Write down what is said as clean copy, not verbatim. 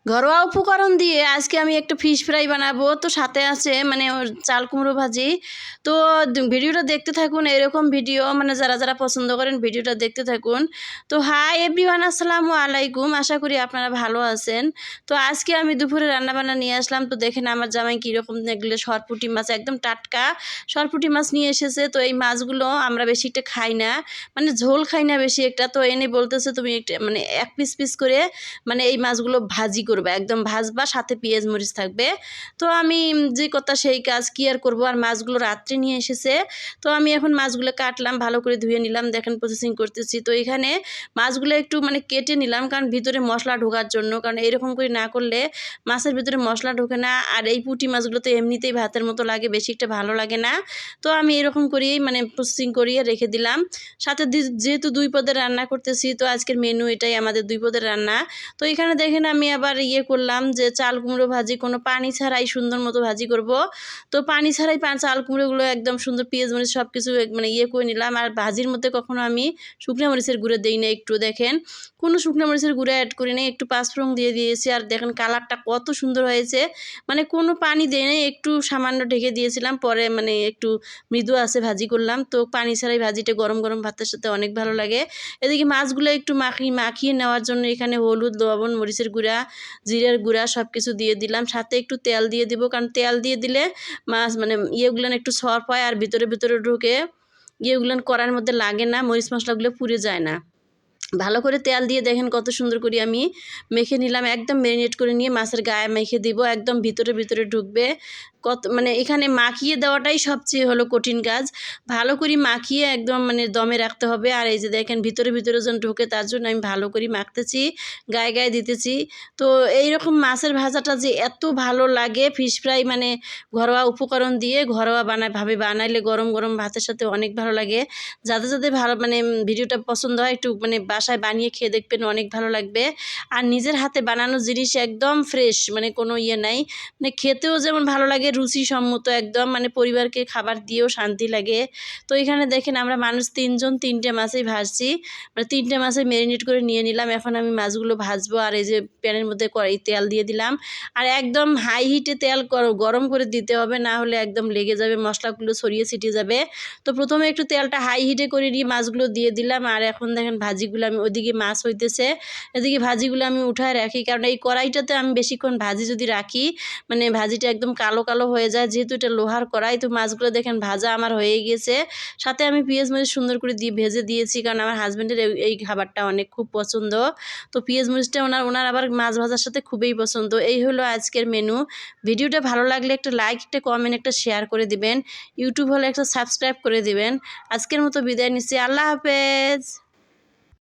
ঘরোয়া উপকরণ দিয়ে আজকে আমি একটা ফিশ ফ্রাই বানাবো। তো সাথে আছে মানে চাল কুমড়ো ভাজি। তো ভিডিওটা দেখতে থাকুন, এরকম ভিডিও মানে যারা যারা পছন্দ করেন ভিডিওটা দেখতে থাকুন। তো হাই এভরিওয়ান, আসসালামু আলাইকুম, আশা করি আপনারা ভালো আছেন। তো আজকে আমি দুপুরে রান্নাবান্না নিয়ে আসলাম। তো দেখেন আমার জামাই কীরকম এগুলো সরপুঁটি মাছ, একদম টাটকা সরপুঁটি মাছ নিয়ে এসেছে। তো এই মাছগুলো আমরা বেশি একটা খাই না, মানে ঝোল খাই না বেশি একটা। তো এনে বলতেছে তুমি একটা মানে এক পিস পিস করে মানে এই মাছগুলো ভাজি করবে, একদম ভাজবা, সাথে পেঁয়াজ মরিচ থাকবে। তো আমি যে কথা সেই কাজ, কি আর করবো। আর মাছগুলো রাত্রে নিয়ে এসেছে। তো আমি এখন মাছগুলো কাটলাম, ভালো করে ধুয়ে নিলাম, দেখেন প্রসেসিং করতেছি। তো এখানে মাছগুলো একটু মানে কেটে নিলাম, কারণ ভিতরে মশলা ঢোকার জন্য, কারণ এরকম করে না করলে মাছের ভিতরে মশলা ঢোকে না। আর এই পুঁটি মাছগুলো তো এমনিতেই ভাতের মতো লাগে, বেশি একটা ভালো লাগে না। তো আমি এরকম করেই মানে প্রসেসিং করিয়ে রেখে দিলাম। সাথে যেহেতু 2 পদের রান্না করতেছি, তো আজকের মেনু এটাই, আমাদের 2 পদের রান্না। তো এখানে দেখেন আমি আবার করলাম যে চাল কুমড়ো ভাজি, কোনো পানি ছাড়াই সুন্দর মতো ভাজি করব। তো পানি ছাড়াই চাল কুমড়োগুলো একদম সুন্দর পেঁয়াজ মরিচ সব কিছু মানে করে নিলাম। আর ভাজির মধ্যে কখনো আমি শুকনো মরিচের গুঁড়ো দিই না, একটু দেখেন কোনো শুকনো মরিচের গুঁড়ো অ্যাড করি না, একটু পাঁচফোড়ন দিয়ে দিয়েছি। আর দেখেন কালারটা কত সুন্দর হয়েছে, মানে কোনো পানি দেয় না, একটু সামান্য ঢেকে দিয়েছিলাম, পরে মানে একটু মৃদু আছে ভাজি করলাম। তো পানি ছাড়াই ভাজিটা গরম গরম ভাতের সাথে অনেক ভালো লাগে। এদিকে মাছগুলো একটু মাখিয়ে নেওয়ার জন্য এখানে হলুদ, লবণ, মরিচের গুঁড়া, জিরের গুঁড়া সব কিছু দিয়ে দিলাম। সাথে একটু তেল দিয়ে দিব, কারণ তেল দিয়ে দিলে মাছ মানে ইয়েগুলো একটু সফট হয়, আর ভিতরে ভিতরে ঢুকে ইয়েগুলো কড়ার মধ্যে লাগে না, মরিচ মশলাগুলো পুড়ে যায় না। ভালো করে তেল দিয়ে দেখেন কত সুন্দর করে আমি মেখে নিলাম, একদম ম্যারিনেট করে নিয়ে মাছের গায়ে মেখে দিব, একদম ভিতরে ভিতরে ঢুকবে। কত মানে এখানে মাখিয়ে দেওয়াটাই সবচেয়ে হলো কঠিন কাজ। ভালো করে মাখিয়ে একদম মানে দমে রাখতে হবে। আর এই যে দেখেন ভিতরে ভিতরে যেন ঢোকে, তার জন্য আমি ভালো করে মাখতেছি, গায়ে গায়ে দিতেছি। তো এইরকম মাছের ভাজাটা যে এত ভালো লাগে, ফিশ ফ্রাই মানে ঘরোয়া উপকরণ দিয়ে ঘরোয়া ভাবে বানাইলে গরম গরম ভাতের সাথে অনেক ভালো লাগে। যাদের যাদের ভালো মানে ভিডিওটা পছন্দ হয়, একটু মানে বাসায় বানিয়ে খেয়ে দেখবেন, অনেক ভালো লাগবে। আর নিজের হাতে বানানো জিনিস একদম ফ্রেশ, মানে কোনো নাই, মানে খেতেও যেমন ভালো লাগে, রুচিসম্মত একদম, মানে পরিবারকে খাবার দিয়েও শান্তি লাগে। তো এখানে দেখেন আমরা মানুষ 3 জন, 3টে মাছই ভাজছি, মানে 3টে মাছে ম্যারিনেট করে নিয়ে নিলাম। এখন আমি মাছগুলো ভাজবো। আর এই যে প্যানের মধ্যে কড়াই তেল দিয়ে দিলাম। আর একদম হাই হিটে তেল গরম করে দিতে হবে, না হলে একদম লেগে যাবে, মশলাগুলো ছড়িয়ে ছিটিয়ে যাবে। তো প্রথমে একটু তেলটা হাই হিটে করে নিয়ে মাছগুলো দিয়ে দিলাম। আর এখন দেখেন ভাজিগুলো আমি, ওইদিকে মাছ হইতেছে, এদিকে ভাজিগুলো আমি উঠায় রাখি, কারণ এই কড়াইটাতে আমি বেশিক্ষণ ভাজি যদি রাখি মানে ভাজিটা একদম কালো কালো হয়ে যায়, যেহেতু এটা লোহার কড়াই। তো মাছগুলো দেখেন ভাজা আমার হয়ে গেছে। সাথে আমি পেঁয়াজ মরিচ সুন্দর করে ভেজে দিয়েছি, কারণ আমার হাজব্যান্ডের এই খাবারটা অনেক খুব পছন্দ। তো পেঁয়াজ মরিচটা ওনার আবার মাছ ভাজার সাথে খুবই পছন্দ। এই হলো আজকের মেনু। ভিডিওটা ভালো লাগলে একটা লাইক, একটা কমেন্ট, একটা শেয়ার করে দিবেন। ইউটিউব হলে একটা সাবস্ক্রাইব করে দিবেন। আজকের মতো বিদায় নিচ্ছি, আল্লাহ হাফেজ।